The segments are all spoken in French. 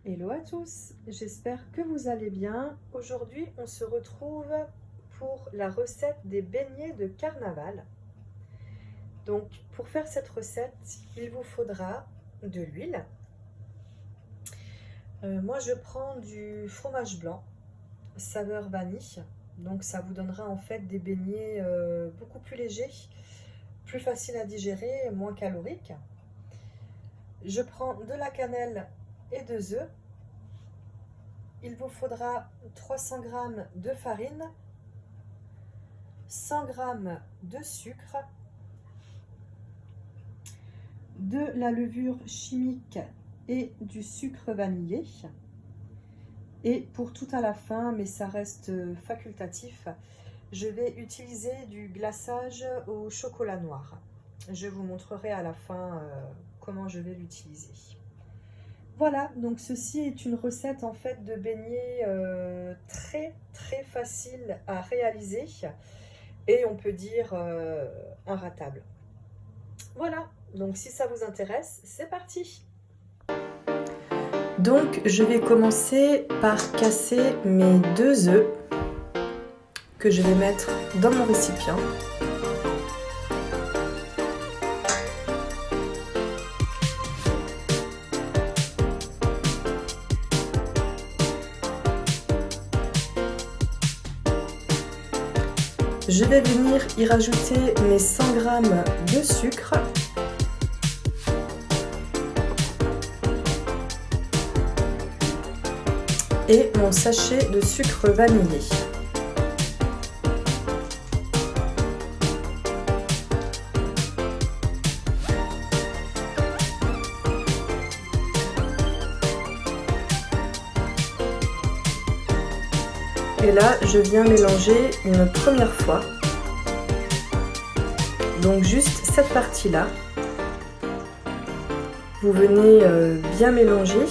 Hello à tous, j'espère que vous allez bien. Aujourd'hui, on se retrouve pour la recette des beignets de carnaval. Donc, pour faire cette recette, il vous faudra de l'huile. Moi, je prends du fromage blanc, saveur vanille. Donc, ça vous donnera en fait des beignets beaucoup plus légers, plus faciles à digérer, moins caloriques. Je prends de la cannelle et 2 œufs. Il vous faudra 300 g de farine, 100 g de sucre, de la levure chimique et du sucre vanillé. Et pour tout à la fin, mais ça reste facultatif, je vais utiliser du glaçage au chocolat noir. Je vous montrerai à la fin comment je vais l'utiliser. Voilà, donc ceci est une recette en fait de beignets très facile à réaliser et on peut dire inratable. Voilà, donc si ça vous intéresse, c'est parti. Donc je vais commencer par casser mes 2 œufs que je vais mettre dans mon récipient. Je vais venir y rajouter mes 100 g de sucre. Et mon sachet de sucre vanillé. Et là, je viens mélanger une première fois. Donc juste cette partie-là. Vous venez bien mélanger.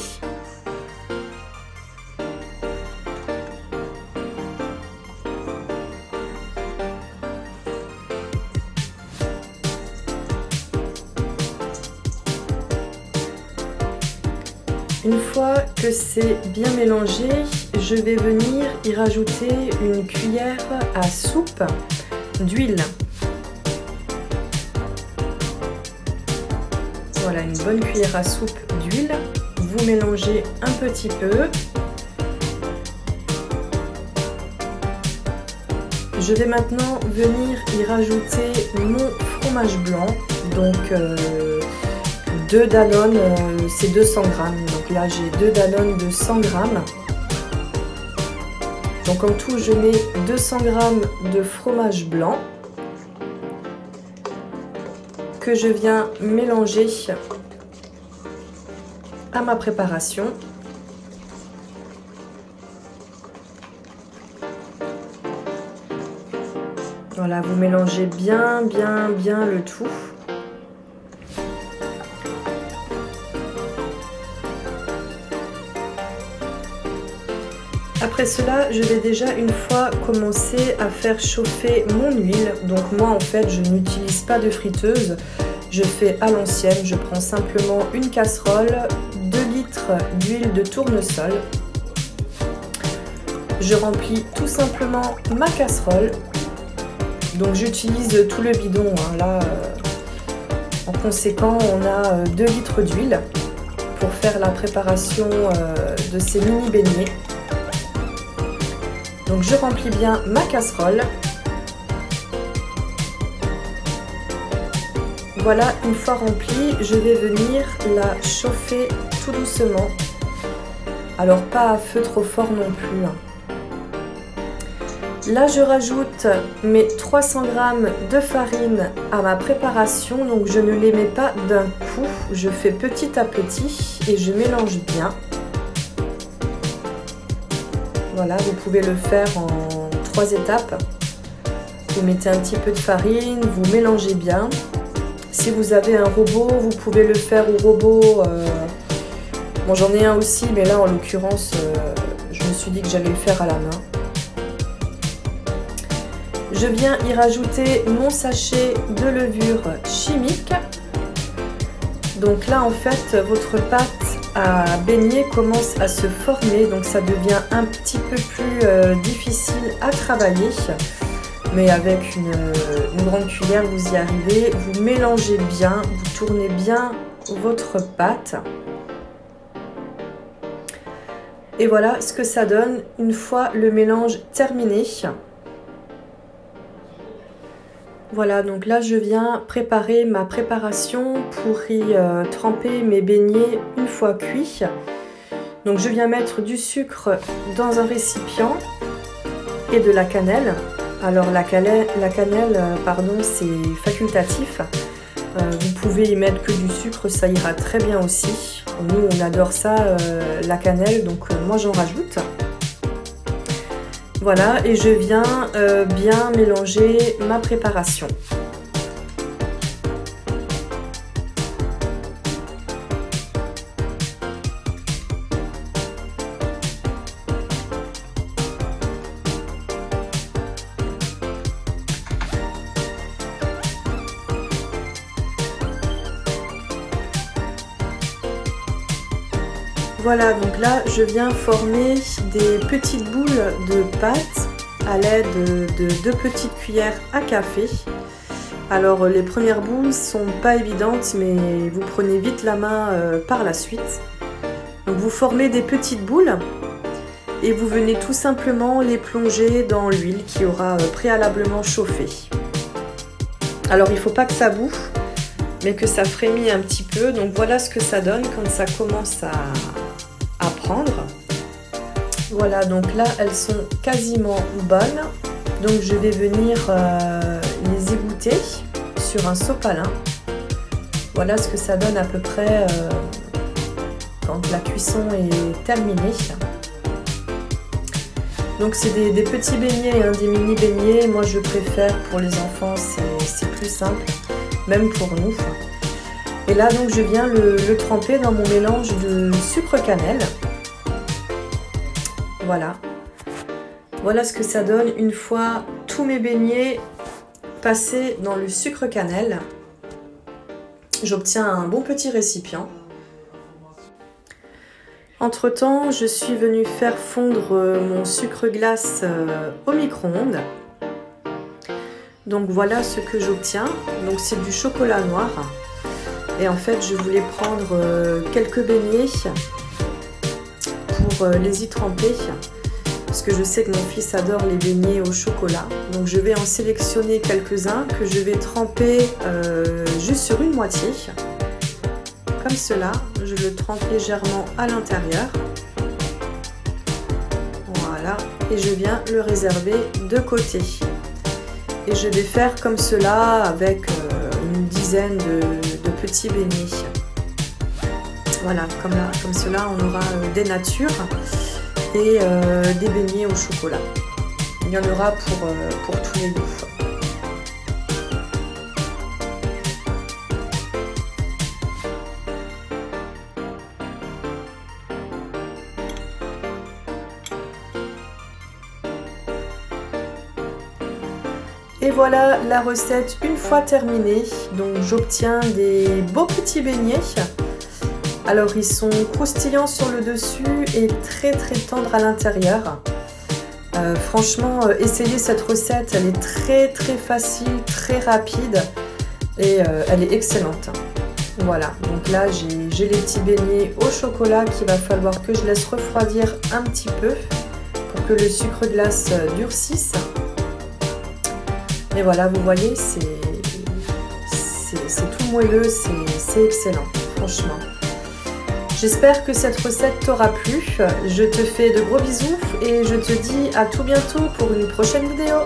Une fois que c'est bien mélangé, je vais venir y rajouter une cuillère à soupe d'huile. Voilà, une bonne cuillère à soupe d'huile. Vous mélangez un petit peu. Je vais maintenant venir y rajouter mon fromage blanc, donc 2 Danone, c'est 200 g. Donc là, j'ai 2 Danone de 100 g. Donc en tout, je mets 200 g de fromage blanc que je viens mélanger à ma préparation. Voilà, vous mélangez bien le tout. Après cela, je vais déjà une fois commencer à faire chauffer mon huile. Donc moi en fait, je n'utilise pas de friteuse, je fais à l'ancienne. Je prends simplement une casserole, 2 litres d'huile de tournesol. Je remplis tout simplement ma casserole. Donc j'utilise tout le bidon, hein. Là, en conséquent, on a 2 litres d'huile pour faire la préparation de ces mini beignets. Donc je remplis bien ma casserole. Voilà, une fois remplie, je vais venir la chauffer tout doucement. Alors pas à feu trop fort non plus. Là, je rajoute mes 300 g de farine à ma préparation. Donc je ne les mets pas d'un coup, je fais petit à petit et je mélange bien. Voilà, vous pouvez le faire en 3 étapes. Vous mettez un petit peu de farine, vous mélangez bien. Si vous avez un robot, vous pouvez le faire au robot. Bon, j'en ai un aussi, mais là, en l'occurrence, je me suis dit que j'allais le faire à la main. Je viens y rajouter mon sachet de levure chimique. Donc là, en fait, votre pâte à baigner commence à se former, donc ça devient un petit peu plus difficile à travailler. Mais avec une grande cuillère, vous y arrivez. Vous mélangez bien, vous tournez bien votre pâte. Et voilà ce que ça donne une fois le mélange terminé. Voilà, donc là je viens préparer ma préparation pour y tremper mes beignets une fois cuits. Donc je viens mettre du sucre dans un récipient et de la cannelle. Alors la cannelle, pardon, c'est facultatif. Vous pouvez y mettre que du sucre, ça ira très bien aussi. Nous on adore ça, la cannelle, donc moi j'en rajoute. Voilà, et je viens bien mélanger ma préparation. Voilà, donc là je viens former des petites boules de pâte à l'aide de 2 petites cuillères à café. Alors les premières boules sont pas évidentes, mais vous prenez vite la main par la suite. Donc vous formez des petites boules et vous venez tout simplement les plonger dans l'huile qui aura préalablement chauffé. Alors il ne faut pas que ça bouffe, mais que ça frémit un petit peu. Donc voilà ce que ça donne quand ça commence à prendre. Voilà, donc là elles sont quasiment bonnes. Donc je vais venir les égoutter sur un sopalin. Voilà ce que ça donne à peu près quand la cuisson est terminée. Donc c'est des petits beignets, hein, des mini beignets. Moi je préfère pour les enfants, c'est plus simple, même pour nous. Et là donc je viens le tremper dans mon mélange de sucre cannelle. Voilà. Voilà ce que ça donne une fois tous mes beignets passés dans le sucre cannelle. J'obtiens un bon petit récipient. Entre-temps, je suis venue faire fondre mon sucre glace au micro-ondes. Donc voilà ce que j'obtiens. Donc c'est du chocolat noir. Et en fait, je voulais prendre quelques beignets pour les y tremper. Parce que je sais que mon fils adore les beignets au chocolat. Donc je vais en sélectionner quelques-uns que je vais tremper juste sur une moitié. Comme cela, je le trempe légèrement à l'intérieur. Voilà, et je viens le réserver de côté. Et je vais faire comme cela avec une dizaine de petits beignets. Voilà, comme cela, on aura des natures et des beignets au chocolat. Il y en aura pour tous les goûts. Et voilà la recette une fois terminée. Donc j'obtiens des beaux petits beignets. Alors ils sont croustillants sur le dessus et très tendres à l'intérieur. Franchement, essayez cette recette, elle est très facile, très rapide et elle est excellente. Voilà, donc là j'ai les petits beignets au chocolat qu'il va falloir que je laisse refroidir un petit peu pour que le sucre glace durcisse. Et voilà, vous voyez, c'est tout moelleux, c'est excellent, franchement. J'espère que cette recette t'aura plu. Je te fais de gros bisous et je te dis à tout bientôt pour une prochaine vidéo.